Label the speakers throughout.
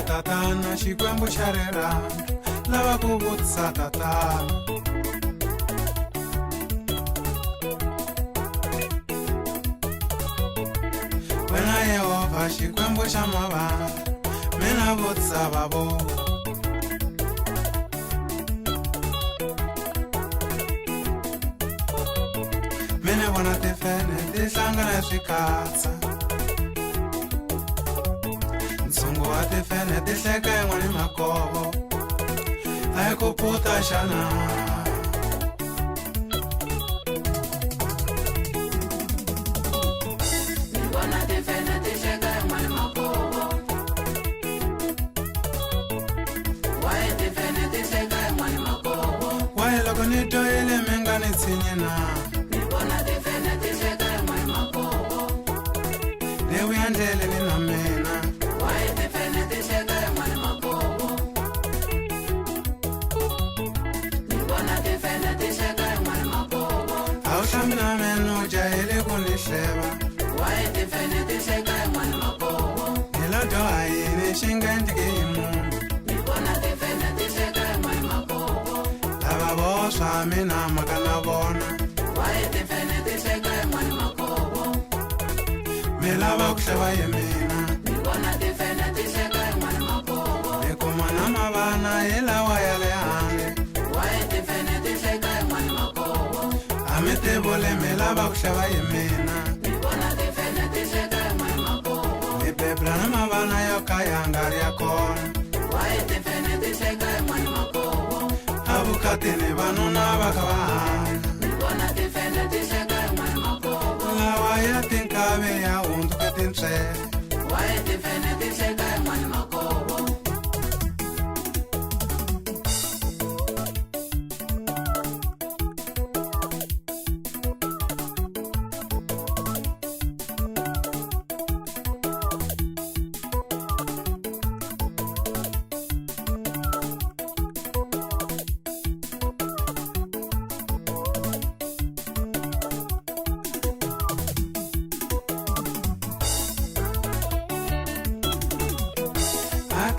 Speaker 1: tatana xikwembu xa rirhandzu lava ku vutisa tatana wena Yehova xikwembu xa mavandla mina vutisa vavo mine vona tifene ti hlangana swikatsa ntshungu wa tifene ti hleka yin'wana makovo a hi ku puta xana waye loko ni tyoyile mi nga ni tshinyi na ni vuya ndleleni na mina a wu hlambi na meno u jahele ku ni hleva hi lo dyoha yini xi nga endleki hi munhu lava voswa mina mhaka na vona mi lava ku hleva hi mina hi kuma na mavana hi lawa ya le handle a mi tivule mi lava ku hleva hi mina mi bebula na mavana yo ka ya nga ri ya kona avukatini vanuna va kha va hanya lawa ya tinkavi ya hundzuke tintswele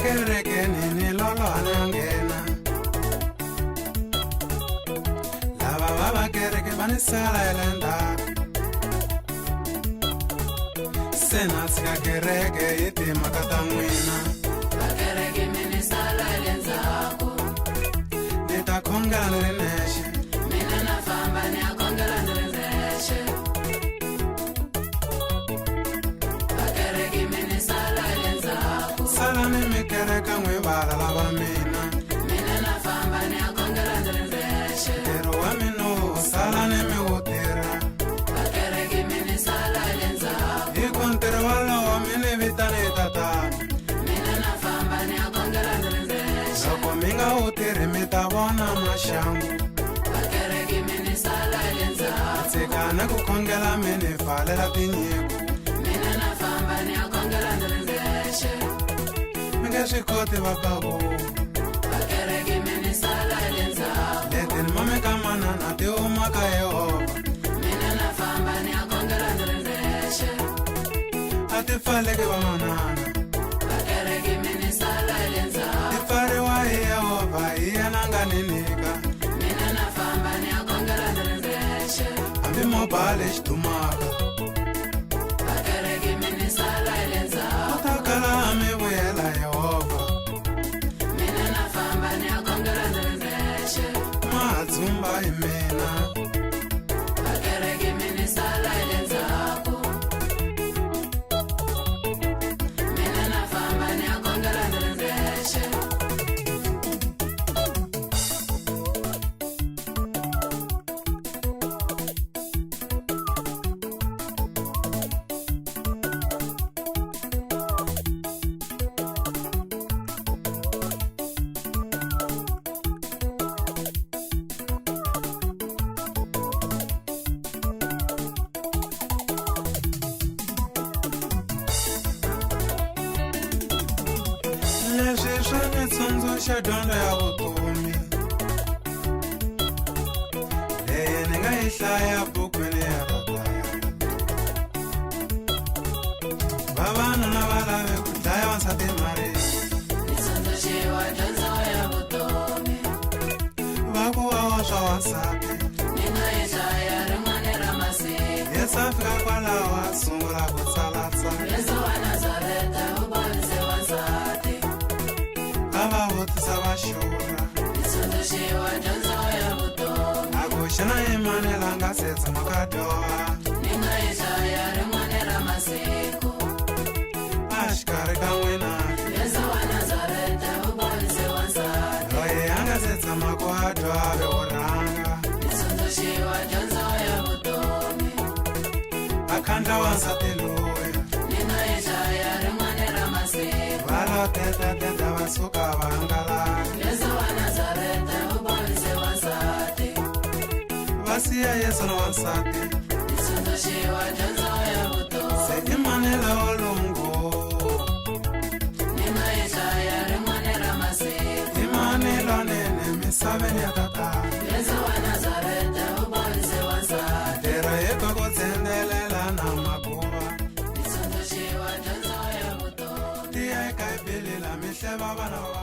Speaker 1: kerekeni ni lolo anangena lava va va kereke va ni sala elendaka se na tshika kereke hi timhaka ta n'wina ni ta khongela ni ri nexe sala ni mi kereka n'wi vala lava mina ntirho wa mina sala ni mi wu tirha hi ku ntirho walowo mi ni vitane tatana loko mi nga wu tirhi mi ta vona maxangu tshikana ku khongela mi ni pfalela tinyiku mi nge swi koti vabavu leti ni mameka manana ti humaka Yehova a ti pfaleki vamanana ti pfariwa hi Yehova hi yena nga ni nyika hambi mobile xi dumaka u ta kala mi vuyela Yehova madzumba hi mina leswi swi ni tsundzuxa dyondzo ya vutomi leyi ni nga yi hlaya bukwini ya tataya vavanuna va lave ku dlaya wansati mareni wansati
Speaker 2: Nina ishaya rimane ramasiku
Speaker 1: Yesu afika kwalaho a sungula ku tsalatsa
Speaker 2: Yesu wa Nazareta ubonise wansati
Speaker 1: a va vutisa va xurha
Speaker 2: Tsundzuxiwa dyondzo ya vutomi
Speaker 1: a ku xana i mani la nga se tshama ka dyoha
Speaker 2: Nina ishaya rimane ramasiku
Speaker 1: a xikarhi ka n'wina
Speaker 2: Yesu wa Nazareta ubonise wansati
Speaker 1: loyi a nga se tshama ku a dyoha ve u rhanga
Speaker 2: Tsundzuxiwa dyondzo ya vutomi
Speaker 1: a khandla wansati loyi
Speaker 2: Nina ishaya rimane ramasiku
Speaker 1: va lo tetateta va suka va hangalaka
Speaker 2: Yesu wa Nazareta ubonise wansati
Speaker 1: va siya Yesu na wansati
Speaker 2: Tsundzuxiwa dyondzo ya vutomi
Speaker 1: se i mani lawo lungu
Speaker 2: Nina ishaya rimane ramasiku
Speaker 1: i mani lonene misaveni ya tatana
Speaker 2: Yesu wa Nazareta ubonise wansati
Speaker 1: tirha hi ka ku tsendelela na maguva
Speaker 2: Tsundzuxiwa dyondzo ya vutomi
Speaker 1: tiya eka bibele la mi hleva vana va